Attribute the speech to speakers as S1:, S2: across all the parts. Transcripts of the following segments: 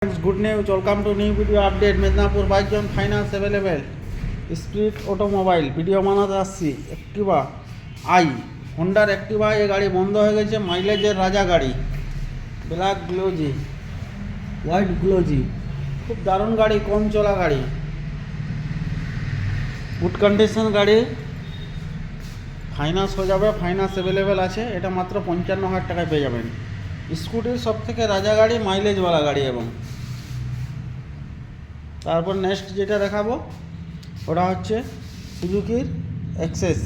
S1: Good news, welcome to new video update. Mednapur bike zone finance available. Spirit automobile video বানাতে আসছি। Activa i Honda Activa এই গাড়ি বন্ধ হয়ে গেছে। মাইলেজের রাজা গাড়ি, ব্ল্যাক গ্লোজি, হোয়াইট গ্লোজি, খুব দারুণ গাড়ি, কম চলা গাড়ি, গুড কন্ডিশন গাড়ি, ফাইন্যান্স হয়ে যাবে, ফাইন্যান্স অ্যাভেলেবেল আছে। এটা মাত্র 55,000 টাকায় পেয়ে যাবেন। স্কুটির সব থেকে রাজা গাড়ি, মাইলেজওয়ালা গাড়ি। এবং তারপর নেক্সট যেটা দেখাবো ওটা হচ্ছে সুজুকির অ্যাক্সেস,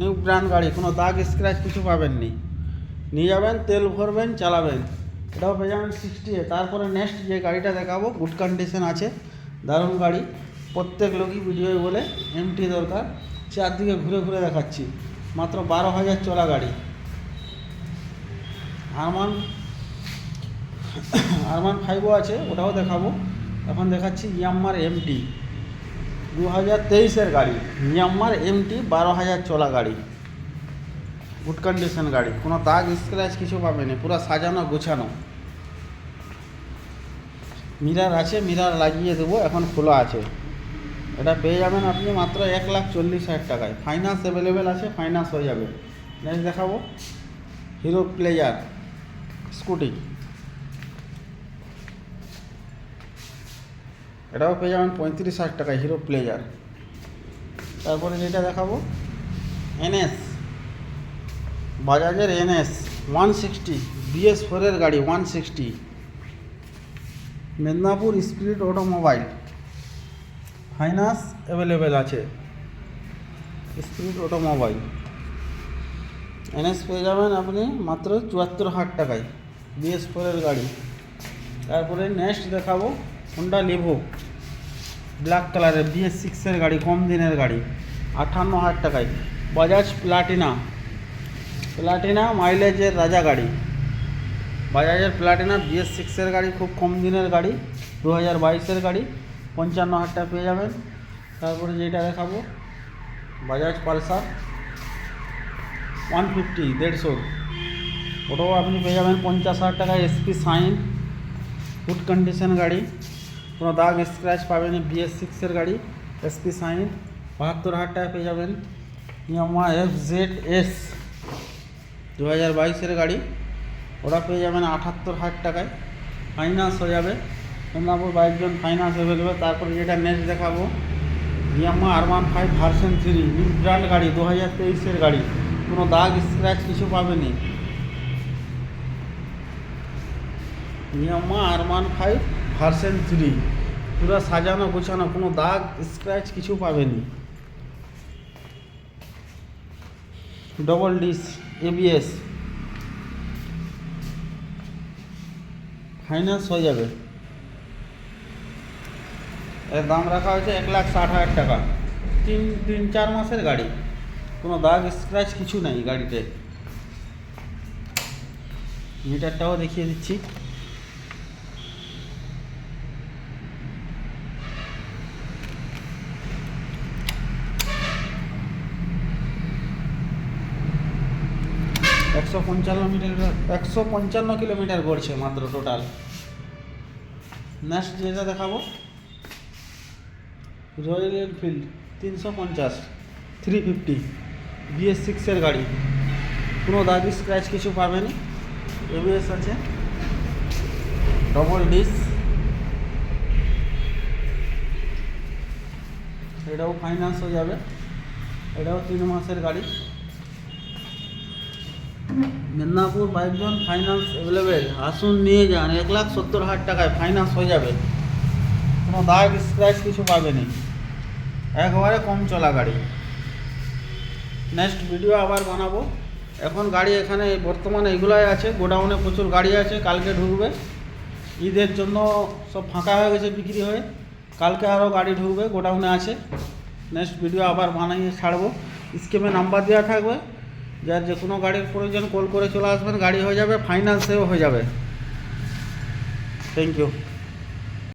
S1: নিউ ব্র্যান্ড গাড়ি, কোনো দাগ স্ক্র্যাচ কিছু পাবেননি। নিয়ে যাবেন, তেল ভরবেন, চালাবেন, এটাও পেয়ে যাবেন 60-এ। তারপরে নেক্সট যে গাড়িটা দেখাবো গুড কন্ডিশন আছে, দারুণ গাড়ি। প্রত্যেক লোকই ভিডিওয় বলে এমটি দরকার, চারদিকে ঘুরে ঘুরে দেখাচ্ছি। মাত্র 12,000 চলা গাড়ি। আরমান 5ও আছে, ওটাও দেখাবো। এখন দেখাচ্ছি ইয়াম্মার এমটি 2023-এর গাড়ি। ইয়াম্মার এমটি 12,000 চলা গাড়ি, গুড কন্ডিশন গাড়ি, কোনো দাগ স্ক্র্যাচ কিছু পাবেনি, পুরো সাজানো গোছানো। মিরার আছে, মিরার লাগিয়ে দেবো, এখন খোলা আছে। এটা পেয়ে যাবেন আপনি মাত্র 1,40,000 টাকায়। ফাইন্যান্স অ্যাভেলেবেল আছে, ফাইন্যান্স হয়ে যাবে। নেক্সট দেখাবো হিরো প্লেজার স্কুটি, এটাও পেয়ে যাবেন 35,000 টাকায়, হিরো প্লেজার। তারপরে যেটা দেখাবো এনএস, বাজাজের এনএস 160 BS4-এর গাড়ি 160। Medinipur spirit automobile, finance available আছে। স্পিরিট অটোমোবাইল এনএস পেয়ে যাবেন আপনি মাত্র 74,000 টাকায়, BS4-এর গাড়ি। তারপরে নেক্সট দেখাবো হোন্ডা লিভো, ব্ল্যাক কালারের BS6-এর গাড়ি, কম দিনের গাড়ি, 58,000 টাকায়। বাজাজ প্লাটিনা মাইলেজের রাজা গাড়ি, বাজাজের প্লাটিনা BS6-এর গাড়ি, খুব কম দিনের গাড়ি, 2022-এর গাড়ি, 55,000 টাকা পেয়ে যাবেন। তারপরে যেটা দেখাবো বাজাজ পালসার 150 150, ওটাও আপনি পেয়ে যাবেন 50,000 টাকায়। SP শাইন, গুড কন্ডিশন গাড়ি, কোনো দাগ স্ক্র্যাচ পাবেনি, BS6-এর গাড়ি, SP শাইন 72,000 টাকা পেয়ে যাবেন। ইয়ামাহা FZS 2022-এর গাড়ি, ওটা পেয়ে যাবেন 78,000 টাকায়, ফাইন্যান্স হয়ে যাবে। Medinipur bike zone finance available. তারপরে যেটা নেক্সট দেখাবো Yamaha R15 version 3, new brand গাড়ি, 2023-এর গাড়ি, কোনো দাগ স্ক্র্যাচ কিছু পাবেনি। ইয়ামাহা R15 ভার্সন 3, পুরো সাজানো গোছানো, কোনো দাগ স্ক্র্যাচ কিছু পাবেনি। ডবল ডিস ABS, ফাইন্যান্স হয়ে যাবে। এর দাম রাখা হয়েছে 1,60,000 টাকা, 3-4 মাসের গাড়ি, কোনো দাগ স্ক্র্যাচ কিছু নেই গাড়িতে। মিটারটাও দেখিয়ে দিচ্ছি। একশো 155 কিলোমিটার করছে মাত্র টোটাল। নেক্সট যেটা দেখাবো রয়্যাল এনফিল্ড 350 350 BS6-এর গাড়ি, কোনো দাগ স্ক্র্যাচ কিছু পাবেনি, ABS আছে, ডবল ডিস, এটাও ফাইন্যান্স হয়ে যাবে। এটাও 3 মাসের গাড়ি। Medinipur bike zone finance available, আসুন নিয়ে যান, 1,70,000 টাকায় ফাইন্যান্স হয়ে যাবে, কোনো দাগ স্ক্র্যাচ কিছু পাবেনি, একবারে কম চলা গাড়ি। নেক্সট ভিডিও আবার বানাবো। এখন গাড়ি এখানে বর্তমানে এগুলাই আছে, গোডাউনে প্রচুর গাড়ি আছে, কালকে ঢুকবে। ঈদের জন্য সব ফাঁকা হয়ে গেছে বিক্রি হয়ে, কালকে আরও গাড়ি ঢুকবে, গোডাউনে আছে। নেক্সট ভিডিও আবার বানিয়ে ছাড়বো। স্ক্রিনে নাম্বার দেওয়া থাকবে, যার যে কোনো গাড়ির প্রয়োজন কল করে চলে আসবেন, গাড়ি হয়ে যাবে, ফাইন্যান্সেও হয়ে যাবে। Thank you.